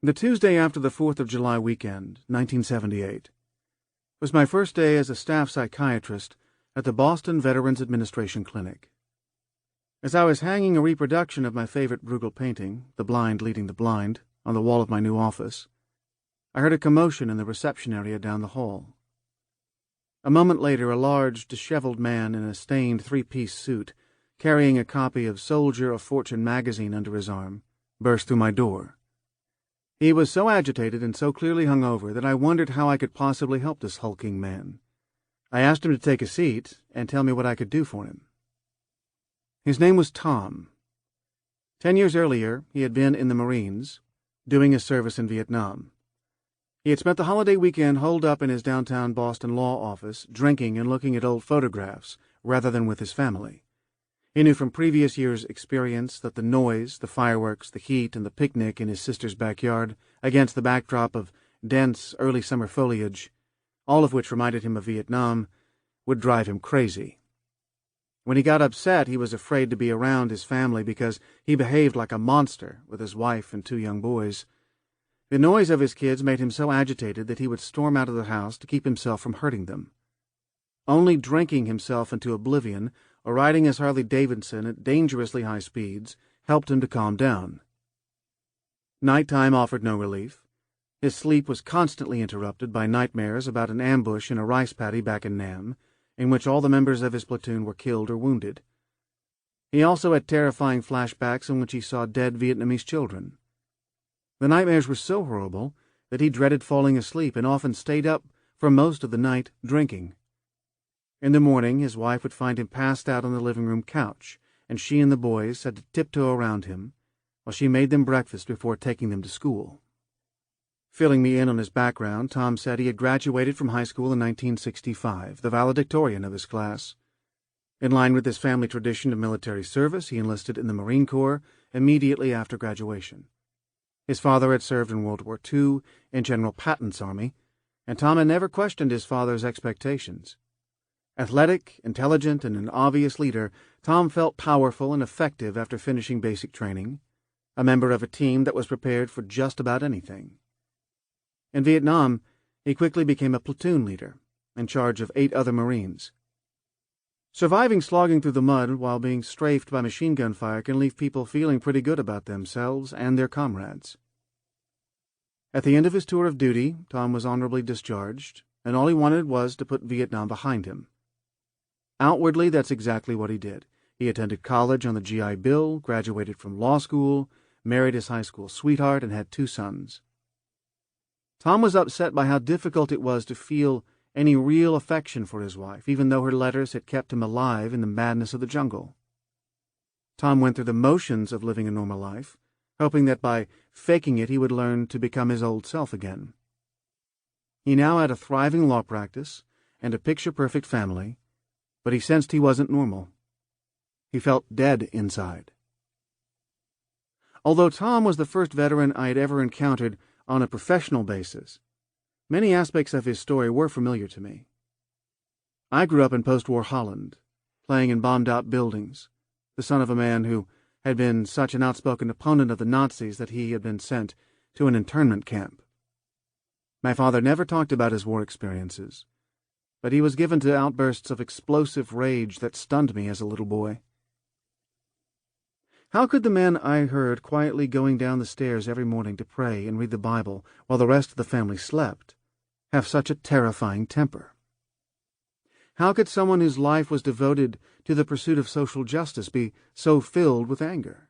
The Tuesday after the 4th of July weekend, 1978, was my first day as a staff psychiatrist at the Boston Veterans Administration Clinic. As I was hanging a reproduction of my favorite Bruegel painting, The Blind Leading the Blind, on the wall of my new office, I heard a commotion in the reception area down the hall. A moment later, a large, disheveled man in a stained three-piece suit, carrying a copy of Soldier of Fortune magazine under his arm, burst through my door. He was so agitated and so clearly hungover that I wondered how I could possibly help this hulking man. I asked him to take a seat and tell me what I could do for him. His name was Tom. 10 years earlier, he had been in the Marines, doing his service in Vietnam. He had spent the holiday weekend holed up in his downtown Boston law office, drinking and looking at old photographs, rather than with his family. He knew from previous years' experience that the noise, the fireworks, the heat, and the picnic in his sister's backyard, against the backdrop of dense early summer foliage, all of which reminded him of Vietnam, would drive him crazy. When he got upset, he was afraid to be around his family because he behaved like a monster with his wife and 2 young boys. The noise of his kids made him so agitated that he would storm out of the house to keep himself from hurting them. Only drinking himself into oblivion or riding his Harley-Davidson at dangerously high speeds helped him to calm down. Nighttime offered no relief. His sleep was constantly interrupted by nightmares about an ambush in a rice paddy back in Nam, in which all the members of his platoon were killed or wounded. He also had terrifying flashbacks in which he saw dead Vietnamese children. The nightmares were so horrible that he dreaded falling asleep and often stayed up for most of the night drinking. In the morning, his wife would find him passed out on the living room couch, and she and the boys had to tiptoe around him while she made them breakfast before taking them to school. Filling me in on his background, Tom said he had graduated from high school in 1965, the valedictorian of his class. In line with his family tradition of military service, he enlisted in the Marine Corps immediately after graduation. His father had served in World War II in General Patton's army, and Tom had never questioned his father's expectations. Athletic, intelligent, and an obvious leader, Tom felt powerful and effective after finishing basic training, a member of a team that was prepared for just about anything. In Vietnam, he quickly became a platoon leader, in charge of 8 other Marines. Surviving slogging through the mud while being strafed by machine gun fire can leave people feeling pretty good about themselves and their comrades. At the end of his tour of duty, Tom was honorably discharged, and all he wanted was to put Vietnam behind him. Outwardly, that's exactly what he did. He attended college on the GI Bill, graduated from law school, married his high school sweetheart, and had 2 sons. Tom was upset by how difficult it was to feel any real affection for his wife, even though her letters had kept him alive in the madness of the jungle. Tom went through the motions of living a normal life, hoping that by faking it he would learn to become his old self again. He now had a thriving law practice and a picture-perfect family, but he sensed he wasn't normal. He felt dead inside. Although Tom was the first veteran I had ever encountered on a professional basis, many aspects of his story were familiar to me. I grew up in post-war Holland, playing in bombed-out buildings, the son of a man who had been such an outspoken opponent of the Nazis that he had been sent to an internment camp. My father never talked about his war experiences, but he was given to outbursts of explosive rage that stunned me as a little boy. How could the man I heard quietly going down the stairs every morning to pray and read the Bible while the rest of the family slept have such a terrifying temper? How could someone whose life was devoted to the pursuit of social justice be so filled with anger?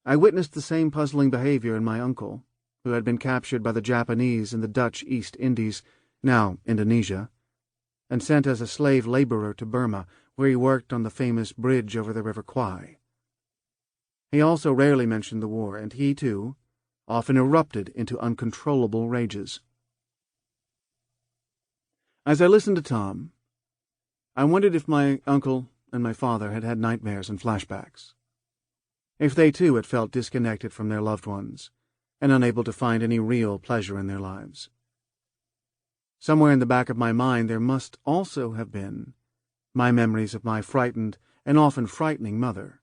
I witnessed the same puzzling behavior in my uncle, who had been captured by the Japanese in the Dutch East Indies, now Indonesia, and sent as a slave laborer to Burma, where he worked on the famous bridge over the River Kwai. He also rarely mentioned the war, and he, too, often erupted into uncontrollable rages. As I listened to Tom, I wondered if my uncle and my father had had nightmares and flashbacks, if they, too, had felt disconnected from their loved ones and unable to find any real pleasure in their lives. Somewhere in the back of my mind there must also have been my memories of my frightened and often frightening mother,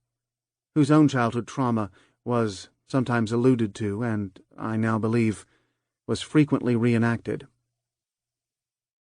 whose own childhood trauma was sometimes alluded to, and, I now believe, was frequently reenacted.